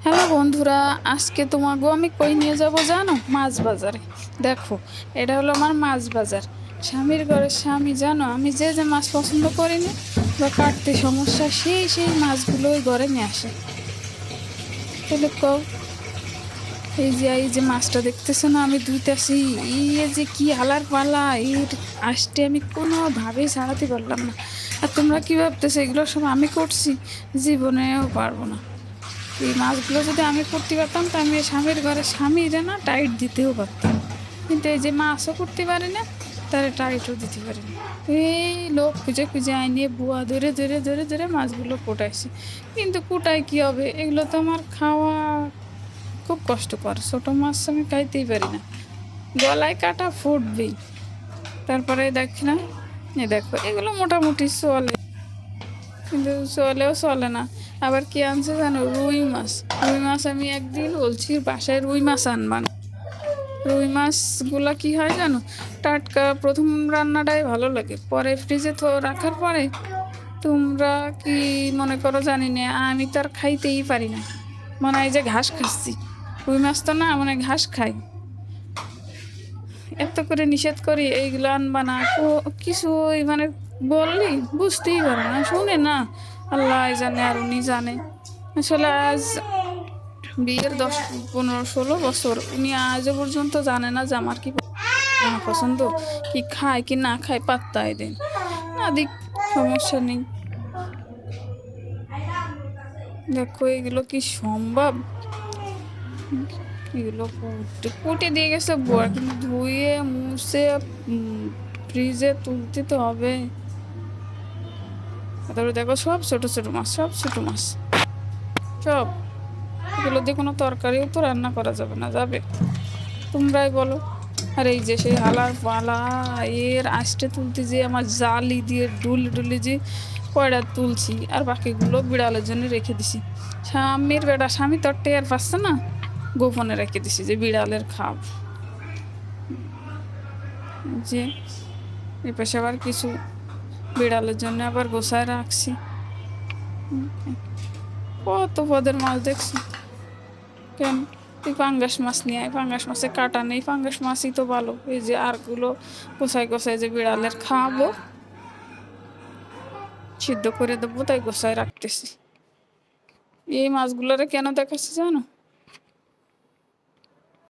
Hello বন্ধুরা, আজকে তোমাকেও আমি কই নিয়ে যাব জানো? মাছ বাজারে। দেখো, এটা হলো আমার মাছ বাজার। স্বামীর ঘরের স্বামী, জানো আমি যে যে মাছ পছন্দ করি না বা কাটতে সমস্যা, সেই মাছগুলো ওই ঘরে নিয়ে আসে। তাহলে কও, এই যে মাছটা দেখতেছো না আমি ধুইতেছি, ইয়ে যে কি আলার পালা, এর আসতে আমি কোনোভাবেই ছাড়াতে পারলাম না। আর তোমরা কি ভাবতেছো এগুলো সব আমি করছি? জীবনেও পারবো না। এই মাছগুলো যদি আমি করতে পারতাম তো আমি স্বামীর ঘরে স্বামীরে না টাইট দিতেও পারতাম। কিন্তু এই যে মাছও করতে পারি না, তারা টাইটও দিতে পারি না। এই লোক খুঁজে খুঁজে আইনে বুয়া ধরে ধরে ধরে ধরে মাছগুলো কোটাইছি। কিন্তু কোটায় কি হবে, এগুলো তো আমার খাওয়া খুব কষ্টকর। ছোটো মাছ আমি খাইতেই পারি না, গলায় কাটা ফুটবেই। তারপরে দেখি না, দেখো এগুলো মোটামুটি চলে, কিন্তু চলেও চলে না। আবার কি আনছে জানো? রুই মাছ। রুই মাছ আমি একদিন বলছি বাসায় রুই মাছ আনবা না। রুই মাছগুলো কি হয় জানো? টাটকা প্রথম রান্নাটাই ভালো লাগে, পরে ফ্রিজে তো রাখার পরে তোমরা কি মনে করো জানি না, আমি তো আর খাইতেই পারি না। মনে হয় যে ঘাস খাচ্ছি। রুই মাছ তো না, মানে ঘাস খাই। এত করে নিষেধ করি এইগুলো আনবা না, কিছুই মানে বললি বুঝতেই পারে না, শুনে না। আল্লাহ জানে আর উনি জানে। আসলে আজ বিয়ের 10, 15, 16 বছর উনি আজও পর্যন্ত জানে না যে আমার কি পছন্দ, কি খায় কি না খায়, পাত্তাই দেন না। দিক, সমস্যা নেই। দেখো এগুলো কি সম্ভব? এগুলো কুটে কুটে দিয়ে গেছে বুয়া, কিন্তু ধুয়ে মুছে ফ্রিজে তুলতে তো হবে। তারপরে দেখো সব ছোট ছোট মাছ, সব ছোট মাছ সব। এগুলো দিয়ে কোনো তরকারিও তো রান্না করা যাবে না, যাবে? তোমরাই বলো। আর এই যে সেই হালার পালা, এর আঁশটে তুলতে যে আমার জালি দিয়ে ডুলি ডুলি যে কয়টা তুলছি, আর বাকিগুলো বিড়ালের জন্য রেখে দিছি। স্বামীর বেটা, স্বামী তো টের পাচ্ছে না, গোপনে রেখে দিছি যে বিড়ালের খাব। যে এ পাশে আবার কিছু বিড়ালের জন্য আবার গোছায় রাখছি। কত পদের মাছ দেখছি। কেন তুই পাঙ্গাস মাছ নিয়ে আয়, পাঙ্গাস মাছে কাটা নেই, পাঙ্গাস মাছই তো ভালো। এই যে আরগুলো গোছায় গোছায় যে বিড়ালের খাবো, সিদ্ধ করে দেবো, তাই গোছায় রাখতেছি। এই মাছগুলোরে কেন দেখাচ্ছি জানো?